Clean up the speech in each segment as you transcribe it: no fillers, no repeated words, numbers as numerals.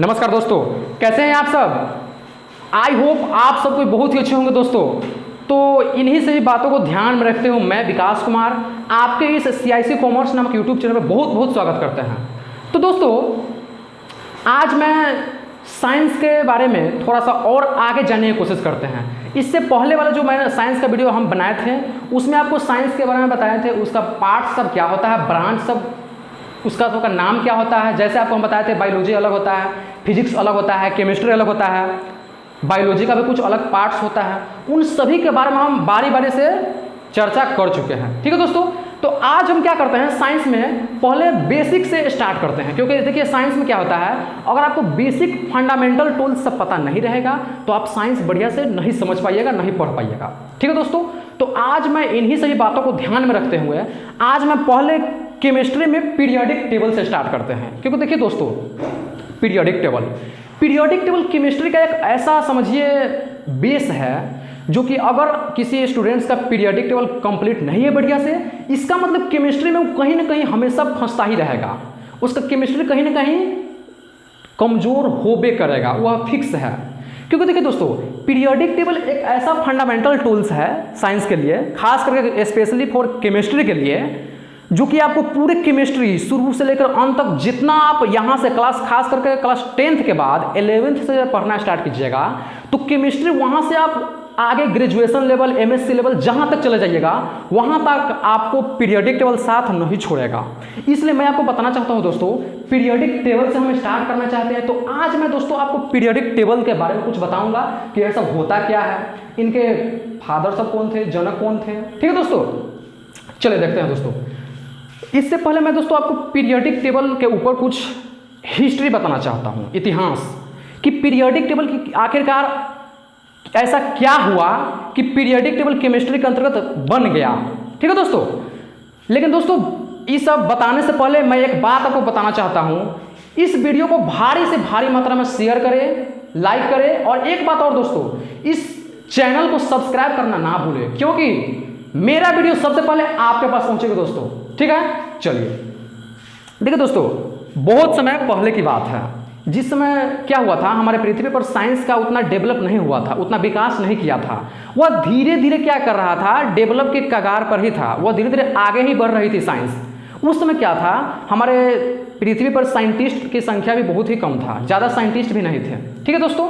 नमस्कार दोस्तों, कैसे हैं आप सब। आई होप आप सब कोई बहुत ही अच्छे होंगे दोस्तों। तो इन्हीं सभी बातों को ध्यान में रखते हुए मैं विकास कुमार आपके इस CIC कॉमर्स नामक यूट्यूब चैनल पर बहुत बहुत स्वागत करते हैं। तो दोस्तों, आज मैं साइंस के बारे में थोड़ा सा और आगे जानने की कोशिश करते हैं। इससे पहले वाला जो मैंने साइंस का वीडियो हम बनाए थे उसमें आपको साइंस के बारे में बताए थे, उसका पार्ट सब क्या होता है, ब्रांच सब उसका तो का नाम क्या होता है। जैसे आपको हम बताए थे बायोलॉजी अलग होता है, फिजिक्स अलग होता है, केमिस्ट्री अलग होता है, बायोलॉजी का भी कुछ अलग पार्ट्स होता है। उन सभी के बारे में हम बारी बारी से चर्चा कर चुके हैं। ठीक है दोस्तों, तो आज हम क्या करते हैं, साइंस में पहले बेसिक से स्टार्ट करते हैं। क्योंकि देखिए साइंस में क्या होता है, अगर आपको बेसिक फंडामेंटल टूल्स सब पता नहीं रहेगा तो आप साइंस बढ़िया से नहीं समझ पाइएगा, नहीं पढ़ पाइएगा। ठीक है दोस्तों, तो आज मैं इन्हीं सभी बातों को ध्यान में रखते हुए आज मैं पहले केमिस्ट्री में पीरियोडिक टेबल से स्टार्ट करते हैं। क्योंकि देखिए दोस्तों, पीरियोडिक टेबल केमिस्ट्री का एक ऐसा समझिए बेस है जो कि अगर किसी स्टूडेंट्स का पीरियोडिक टेबल कंप्लीट नहीं है बढ़िया से, इसका मतलब केमिस्ट्री में वो कहीं ना कहीं हमेशा फंसता ही रहेगा। उसका केमिस्ट्री कहीं ना कहीं कमज़ोर होबे करेगा, वह फिक्स है। क्योंकि देखिए दोस्तों, पीरियोडिक टेबल एक ऐसा फंडामेंटल टूल्स है साइंस के लिए, खास करके स्पेशली फॉर केमिस्ट्री के लिए, जो कि आपको पूरे केमिस्ट्री शुरू से लेकर अंत तक जितना आप यहाँ से क्लास खास करके क्लास 10th के बाद 11th से पढ़ना स्टार्ट कीजिएगा तो केमिस्ट्री वहाँ से आप आगे ग्रेजुएशन लेवल, MSc लेवल जहाँ तक चले जाइएगा वहाँ तक आपको पीरियोडिक टेबल साथ नहीं छोड़ेगा। इसलिए मैं आपको बताना चाहता हूँ दोस्तों, पीरियोडिक टेबल से हम स्टार्ट करना चाहते हैं। तो आज मैं दोस्तों आपको पीरियोडिक टेबल के बारे में कुछ बताऊँगा कि ऐसा होता क्या है, इनके फादर सब कौन थे, जनक कौन थे। ठीक है दोस्तों, चलिए देखते हैं दोस्तों। इससे पहले मैं दोस्तों आपको पीरियोडिक टेबल के ऊपर कुछ हिस्ट्री बताना चाहता हूँ, इतिहास, कि पीरियोडिक टेबल की आखिरकार ऐसा क्या हुआ कि पीरियोडिक टेबल केमिस्ट्री के अंतर्गत बन गया। ठीक है दोस्तों, लेकिन दोस्तों ये सब बताने से पहले मैं एक बात आपको बताना चाहता हूँ। इस वीडियो को भारी से भारी मात्रा में शेयर करें, लाइक करें, और एक बात और दोस्तों, इस चैनल को सब्सक्राइब करना ना भूलें, क्योंकि मेरा वीडियो सबसे पहले आपके पास पहुंचेगा दोस्तों। ठीक है, चलिए देखिए दोस्तों, बहुत समय पहले की बात है, जिस समय क्या हुआ था, हमारे पृथ्वी पर साइंस का उतना डेवलप नहीं हुआ था, उतना विकास नहीं किया था। वह धीरे धीरे क्या कर रहा था, डेवलप के कगार पर ही था, वह धीरे धीरे आगे ही बढ़ रही थी साइंस। उस समय क्या था, हमारे पृथ्वी पर साइंटिस्ट की संख्या भी बहुत ही कम था, ज़्यादा साइंटिस्ट भी नहीं थे। ठीक है दोस्तों,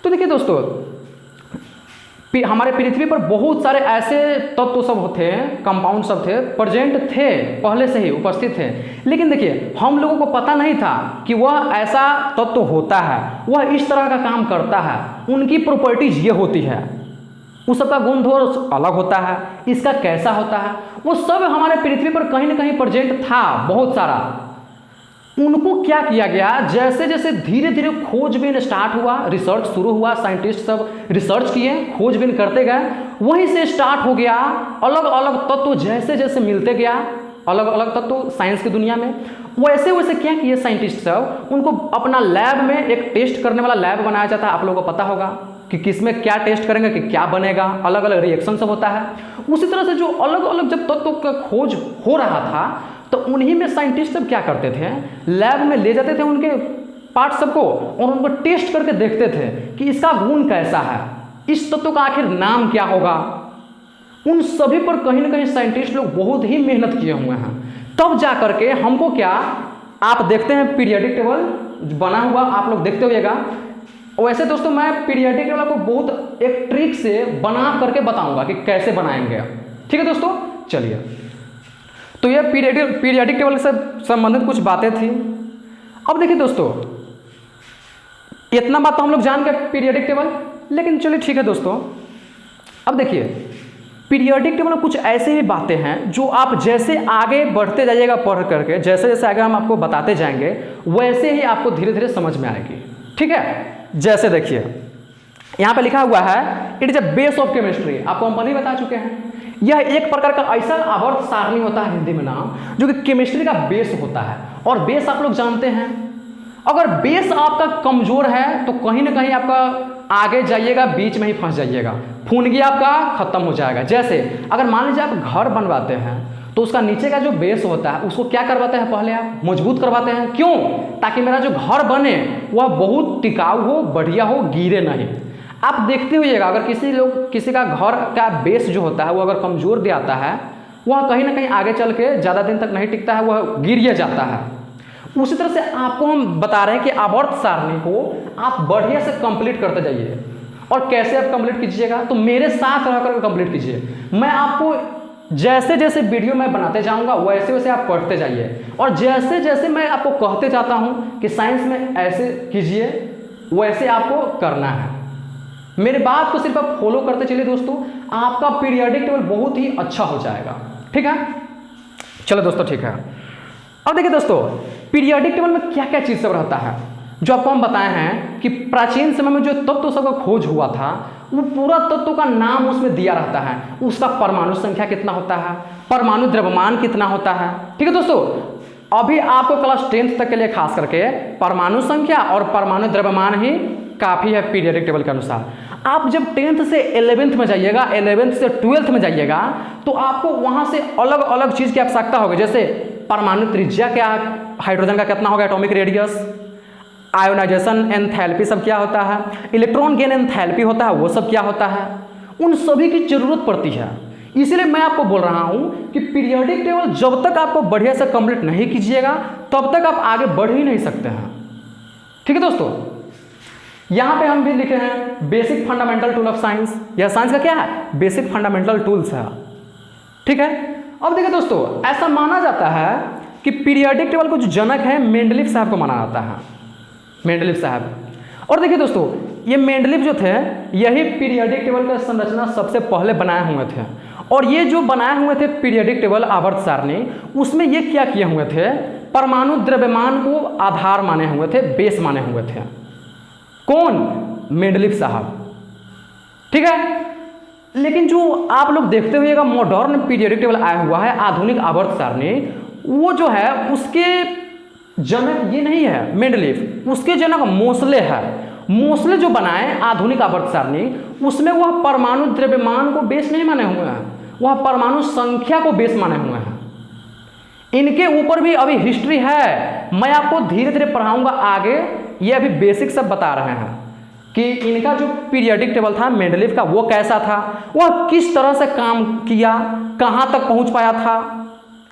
तो देखिए दोस्तों, हमारे पृथ्वी पर बहुत सारे ऐसे तत्व सब थे, कंपाउंड सब थे, प्रेजेंट थे, पहले से ही उपस्थित थे। लेकिन देखिए हम लोगों को पता नहीं था कि वह ऐसा तत्व होता है, वह इस तरह का काम करता है, उनकी प्रॉपर्टीज ये होती है, उस सबका गुण दोष अलग होता है, इसका कैसा होता है, वो सब हमारे पृथ्वी पर कहीं ना कहीं प्रेजेंट था बहुत सारा। उनको क्या किया गया, जैसे जैसे धीरे धीरे खोजबीन स्टार्ट हुआ, रिसर्च शुरू हुआ, साइंटिस्ट सब रिसर्च किए, खोजबीन करते गए, वहीं से स्टार्ट हो गया अलग अलग तत्व जैसे जैसे मिलते गया, अलग अलग तत्व साइंस की दुनिया में। वैसे वैसे क्या किए साइंटिस्ट सब, उनको अपना लैब में एक टेस्ट करने वाला लैब बनाया जाता है। आप लोगों को पता होगा कि किसमें क्या टेस्ट करेंगे कि क्या बनेगा, अलग अलग रिएक्शन सब होता है। उसी तरह से जो अलग अलग जब तत्व का खोज हो रहा था तो उन्हीं में साइंटिस्ट सब क्या करते थे, लैब में ले जाते थे उनके पार्ट सबको और उनको टेस्ट करके देखते थे कि इसका गुण कैसा है, इस तत्व का आखिर नाम क्या होगा। उन सभी पर कहीं ना कहीं साइंटिस्ट लोग बहुत ही मेहनत किए हुए हैं। तब जा करके हमको क्या, आप देखते हैं पीरियोडिक टेबल बना हुआ, आप लोग देखते होइएगा। वैसे दोस्तों मैं पीरियोडिक टेबल को बहुत एक ट्रिक से बना करके बताऊंगा कि कैसे बनाएंगे। ठीक है दोस्तों, चलिए, तो ये पीरियोडिक टेबल से संबंधित कुछ बातें थी। अब देखिए दोस्तों, इतना बात तो हम लोग जान गए पीरियोडिक टेबल, लेकिन चलिए ठीक है दोस्तों, अब देखिए पीरियोडिक टेबल में कुछ ऐसे ही बातें हैं जो आप जैसे आगे बढ़ते जाइएगा पढ़ करके, जैसे जैसे आगे हम आपको बताते जाएंगे वैसे ही आपको धीरे धीरे समझ में आएगी। ठीक है, जैसे देखिए यहाँ पे लिखा हुआ है, it is a base of chemistry. आपको हम पहले ही बता चुके हैं, यह एक प्रकार का ऐसा आवर्त सारणी होता है हिंदी में नाम, जो कि केमिस्ट्री का बेस होता है। और बेस आप लोग जानते हैं, अगर बेस आपका कमजोर है तो कहीं ना कहीं आपका आगे जाइएगा बीच में ही फंस जाइएगा, फून गया आपका खत्म हो जाएगा। जैसे अगर मान लीजिए आप घर बनवाते हैं तो उसका नीचे का जो बेस होता है उसको क्या करवाते हैं, पहले आप मजबूत करवाते हैं। क्यों? ताकि मेरा जो घर बने वह बहुत टिकाऊ हो, बढ़िया हो, गिरे नहीं। आप देखते होइएगा अगर किसी का घर का बेस जो होता है वो अगर कमज़ोर भी आता है, वह कहीं ना कहीं आगे चल के ज़्यादा दिन तक नहीं टिकता है, वह गिर जाता है। उसी तरह से आपको हम बता रहे हैं कि आवर्त सारणी को आप बढ़िया से कंप्लीट करते जाइए। और कैसे आप कंप्लीट कीजिएगा, तो मेरे साथ रहकर कंप्लीट कीजिए। मैं आपको जैसे जैसे वीडियो मैं बनाते जाऊंगा वैसे वैसे आप पढ़ते जाइए, और जैसे जैसे मैं आपको कहते जाता हूं कि साइंस में ऐसे कीजिए वैसे आपको करना है। मेरे बात को सिर्फ आप फॉलो करते चलिए दोस्तों, आपका पीरियोडिक टेबल बहुत ही अच्छा हो जाएगा। ठीक है, चलो दोस्तों, ठीक है। अब देखिए दोस्तों, पीरियोडिक टेबल में क्या क्या चीज़ सब रहता है, जो आपको हम बताए हैं कि प्राचीन समय में जो तत्व सबका खोज हुआ था वो पूरा तत्व का नाम उसमें दिया रहता है। उसका परमाणु संख्या कितना होता है, परमाणु द्रव्यमान कितना होता है। ठीक है दोस्तों, अभी आपको क्लास 10th तक के लिए खास करके परमाणु संख्या और परमाणु द्रव्यमान ही काफ़ी है पीरियोडिक टेबल के अनुसार। आप जब 10th से 11th में जाइएगा, 11th से 12th में जाइएगा, तो आपको वहाँ से अलग अलग चीज़ की आवश्यकता होगी। जैसे परमाणु त्रिज्या क्या, हाइड्रोजन का कितना होगा, एटॉमिक रेडियस, आयोनाइजेशन एंथैल्पी सब क्या होता है, इलेक्ट्रॉन गेन एंथैल्पी होता है वो सब क्या होता है, उन सभी की जरूरत पड़ती है। इसलिए मैं आपको बोल रहा हूं कि पीरियोडिक टेबल जब तक आपको बढ़िया से कंप्लीट नहीं कीजिएगा तब तक आप आगे बढ़ ही नहीं सकते हैं। ठीक है दोस्तों, यहां पे हम भी लिखे हैं basic fundamental tool of science. यह साइंस का क्या है, बेसिक फंडामेंटल टूल्स है। ठीक है, अब देखिए दोस्तों, ऐसा माना जाता है कि पीरियोडिक टेबल को जो जनक है मेंडलीव साहब को माना जाता है, मेंडलीव साहब। और देखिए दोस्तों, ये मेंडलीव जो थे यही पीरियोडिक टेबल का संरचना सबसे पहले बनाए हुए थे। और ये जो बनाए हुए थे पीरियोडिक टेबल आवर्त सारणी, उसमें ये क्या किए हुए थे, परमाणु द्रव्यमान को आधार माने हुए थे, बेस माने हुए थे। कौन? मेंडलीव साहब। ठीक है, लेकिन जो आप लोग देखते हुएगा मॉडर्न पीरियोडिक टेबल आया हुआ है, आधुनिक आवर्त सारणी, वो जो है उसके जनक ये नहीं है मेंडलीव, उसके जनक मोसले है। मोसले जो बनाए आधुनिक आवर्त सारणी, उसमें वह परमाणु द्रव्यमान को बेस नहीं माने हुए हैं, वह परमाणु संख्या को बेस माने हुए हैं। इनके ऊपर भी अभी हिस्ट्री है, मैं आपको धीरे धीरे पढ़ाऊंगा आगे। ये अभी बेसिक सब बता रहे हैं कि इनका जो पीरियोडिक टेबल था मेंडलीव का वो कैसा था, वह किस तरह से काम किया, कहाँ तक पहुँच पाया था,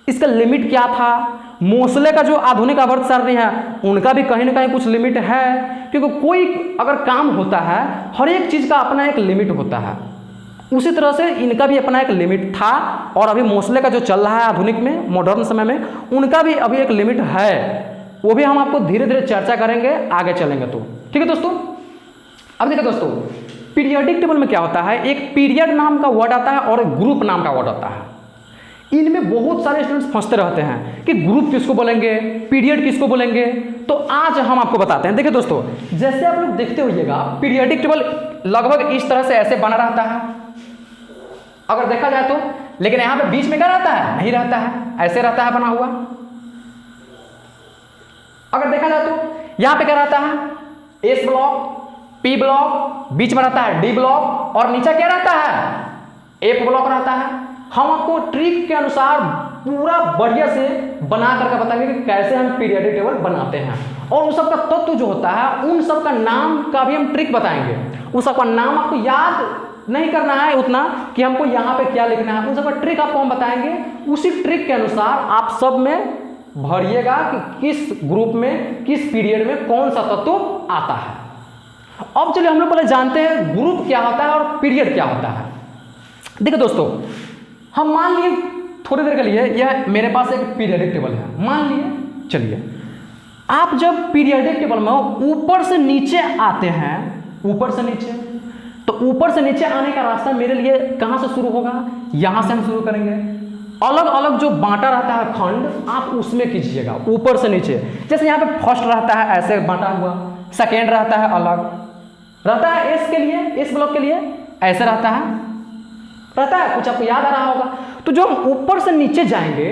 इसका लिमिट क्या था। मोसले का जो आधुनिक आवर्त सारणी है उनका भी कहीं ना कहीं कुछ लिमिट है, क्योंकि कोई अगर काम होता है हर एक चीज़ का अपना एक लिमिट होता है। उसी तरह से इनका भी अपना एक लिमिट था, और अभी मोसले का जो चल रहा है आधुनिक में, मॉडर्न समय में, उनका भी अभी एक लिमिट है। वो भी हम आपको धीरे धीरे चर्चा करेंगे आगे चलेंगे तो। ठीक है दोस्तों, अब देखिए दोस्तों, पीरियोडिक टेबल में क्या होता है, एक पीरियड नाम का वर्ड आता है और ग्रुप नाम का वर्ड आता है। इनमें बहुत सारे स्टूडेंट्स फंसते रहते हैं कि ग्रुप किसको बोलेंगे, पीरियड किसको बोलेंगे। तो आज हम आपको बताते हैं। देखिए दोस्तों, जैसे आप लोग देखते होइएगा पीरियोडिक टेबल लगभग इस तरह से ऐसे बना रहता है अगर देखा जाए तो, लेकिन यहाँ पे बीच में क्या रहता है, नहीं रहता है, ऐसे रहता है बना हुआ। अगर देखा जाए तो यहाँ पे क्या रहता है, एस ब्लॉक, पी ब्लॉक, बीच में रहता है डी ब्लॉक, और नीचे क्या रहता है, एफ ब्लॉक रहता है। हम आपको ट्रिक के अनुसार पूरा बढ़िया से बना करके बताएंगे कि कैसे हम पीरियोडिक टेबल बनाते हैं, और उन सब का तत्व जो होता है उन सब का नाम का भी हम ट्रिक बताएंगे। उन सब का नाम आपको याद नहीं करना है उतना कि हमको यहाँ पे क्या लिखना है, उन सब का ट्रिक आपको हम बताएंगे। उसी ट्रिक के अनुसार आप सब में भरिएगा कि किस ग्रुप में किस पीरियड में कौन सा तत्व आता है। अब चलिए हम लोग पहले जानते हैं ग्रुप क्या होता है और पीरियड क्या होता है। देखिए दोस्तों, हम मान लिए थोड़ी देर के लिए यह मेरे पास एक पीरियोडिक टेबल है, मान लिए। चलिए, आप जब पीरियोडिक टेबल में ऊपर से नीचे आते हैं, ऊपर से नीचे, तो ऊपर से नीचे आने का रास्ता मेरे लिए कहाँ से शुरू होगा, यहाँ से हम शुरू करेंगे। अलग अलग जो बांटा रहता है खंड, आप उसमें कीजिएगा ऊपर से नीचे। जैसे यहाँ पे फर्स्ट रहता है ऐसे बांटा हुआ, सेकेंड रहता है अलग रहता है, एस के लिए, एस ब्लॉक के लिए ऐसे रहता है कुछ आपको याद आ रहा होगा। तो जो हम ऊपर से नीचे जाएंगे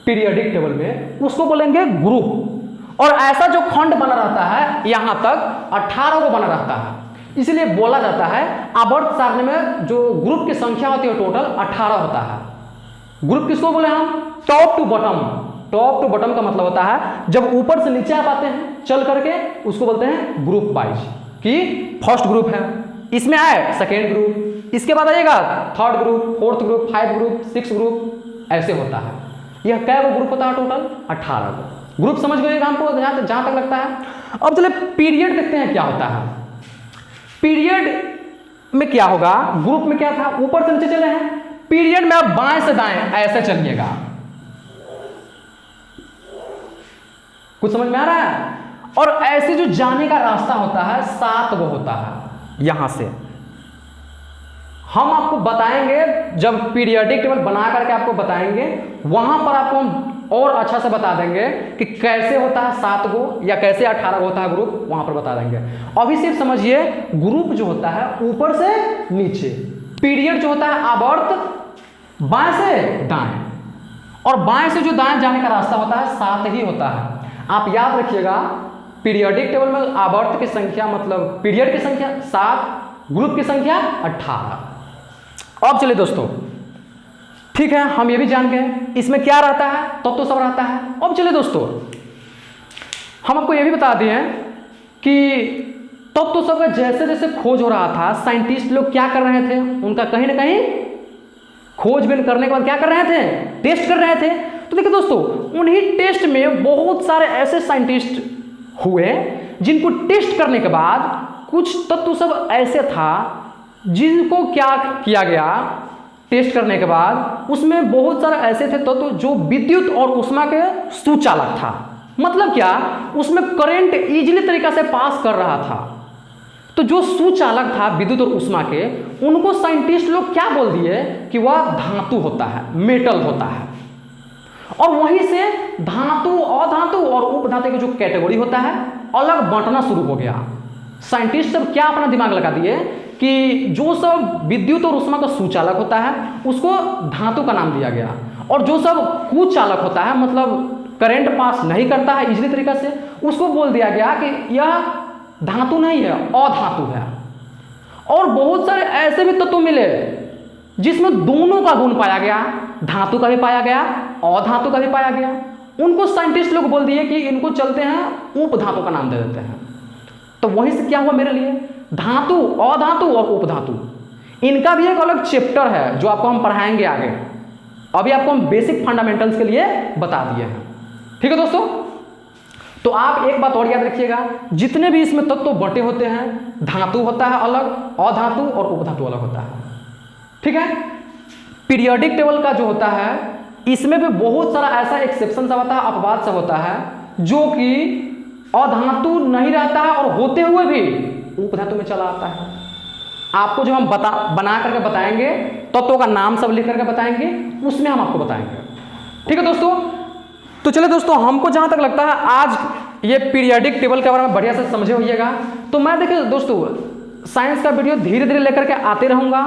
पीरियोडिक टेबल में उसको बोलेंगे ग्रुप। और ऐसा जो खंड बना रहता है यहाँ तक 18 को बना रहता है, इसलिए बोला जाता है आवर्त सारणी में जो ग्रुप की संख्या होती है टोटल 18 होता है। ग्रुप किसको बोले हम? Top to bottom. Top to bottom का मतलब होता है जब ऊपर से नीचे आप आते हैं चल करके, उसको बोलते हैं ग्रुप वाइज, कि फर्स्ट ग्रुप है, इसमें आए सेकेंड ग्रुप, इसके बाद आइएगा third group, fourth group, five group, six group, ऐसे होता है। यह कै गो ग्रुप होता है टोटल? 18 गो ग्रुप। समझ गए हमको जहाँ तक लगता है। अब चले पीरियड देखते हैं क्या होता है। पीरियड में क्या होगा? ग्रुप में क्या था? ऊपर से नीचे चले हैं। पीरियड में आप बाएं से दाएं ऐसे चलिएगा। कुछ समझ में आ रहा है? और ऐसे जो जाने का रास्ता होता है 7 गो होता है। यहां से हम आपको बताएंगे, जब पीरियडिक टेबल बना करके आपको बताएंगे, वहां पर आपको हम और अच्छा से बता देंगे कि कैसे होता है 7 गो या कैसे 18 गो होता है ग्रुप, वहां पर बता देंगे। अभी सिर्फ समझिए, ग्रुप जो होता है ऊपर से नीचे, पीरियड जो होता है आवर्त बाएं से दाएं, और बाएं से जो दाएं जाने का रास्ता होता है 7 ही होता है। आप याद रखिएगा, पीरियडिक टेबल में आवर्त की संख्या मतलब पीरियड की संख्या 7, ग्रुप की संख्या 18। अब चलिए दोस्तों, ठीक है, हम ये भी जान गए इसमें क्या रहता है, तब तो सब रहता है। अब चलिए दोस्तों, हम आपको ये भी बता दिए कि तब तो सब का जैसे जैसे खोज हो रहा था, साइंटिस्ट लोग क्या कर रहे थे, उनका कहीं ना कहीं खोजबीन करने के बाद क्या कर रहे थे? टेस्ट कर रहे थे। तो देखिए दोस्तों, उन्हीं टेस्ट में बहुत सारे ऐसे साइंटिस्ट हुए जिनको टेस्ट करने के बाद कुछ तत्व सब ऐसे था जिनको क्या किया गया, टेस्ट करने के बाद उसमें बहुत सारे ऐसे थे तत्व जो विद्युत और ऊष्मा के सुचालक था। मतलब क्या? उसमें करंट इजीली तरीका से पास कर रहा था। तो जो सुचालक था विद्युत और ऊष्मा के, उनको साइंटिस्ट लोग क्या बोल दिए कि वह धातु होता है, मेटल होता है। और वहीं से धातु, अधातु और उपधातु की जो कैटेगरी होता है अलग बांटना शुरू हो गया। साइंटिस्ट सब क्या अपना दिमाग लगा दिए कि जो सब विद्युत और ऊष्मा का सुचालक होता है उसको धातु का नाम दिया गया, और जो सब कुचालक होता है मतलब करंट पास नहीं करता है इजीली तरीका से, उसको बोल दिया गया कि यह धातु नहीं है, अधातु है। और बहुत सारे ऐसे भी तत्व मिले जिसमें दोनों का गुण पाया गया, धातु का भी पाया गया, अधातु का भी पाया गया। उनको साइंटिस्ट लोग बोल दिए कि इनको चलते हैं उपधातु का नाम दे देते हैं। तो वहीं से क्या हुआ मेरे लिए, धातु, अधातु और उपधातु, इनका भी एक अलग चैप्टर है जो आपको हम पढ़ाएंगे आगे। अभी आपको हम बेसिक फंडामेंटल्स के लिए बता दिए हैं। ठीक है दोस्तों, तो आप एक बात और याद रखिएगा, जितने भी इसमें तत्व बटे होते हैं, धातु होता है अलग, अधातु और उपधातु अलग होता है। ठीक है, पीरियोडिक टेबल का जो होता है इसमें भी बहुत सारा ऐसा एक्सेप्शन सा होता है, अपवाद सा होता है, जो कि अधातु नहीं रहता है और होते हुए भी उपधातु में चला आता है। आपको जो हम बना करके बताएंगे, तत्वों का नाम सब लिख करके बताएंगे, उसमें हम आपको बताएंगे। ठीक है दोस्तों, तो चलिए दोस्तों, हमको जहां तक लगता है आज ये पीरियोडिक टेबल के बारे में बढ़िया से समझे होइएगा। तो मैं देखिए दोस्तों, साइंस का वीडियो धीरे धीरे लेकर के आते रहूंगा,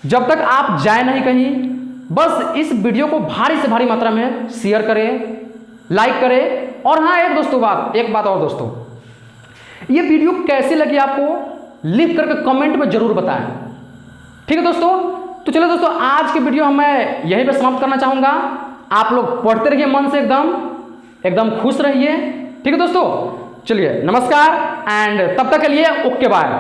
जब तक आप जाए नहीं कहीं। बस इस वीडियो को भारी से भारी मात्रा में शेयर करें, लाइक करें। और हाँ, एक बात और दोस्तों, ये वीडियो कैसी लगी आपको लिख करके कमेंट में जरूर बताएं। ठीक है दोस्तों, तो चलो दोस्तों, आज की वीडियो मैं यहीं पे समाप्त करना चाहूंगा। आप लोग पढ़ते रहिए मन से, एकदम खुश रहिए। ठीक है दोस्तों, चलिए नमस्कार एंड तब तक के लिए ओके बाय।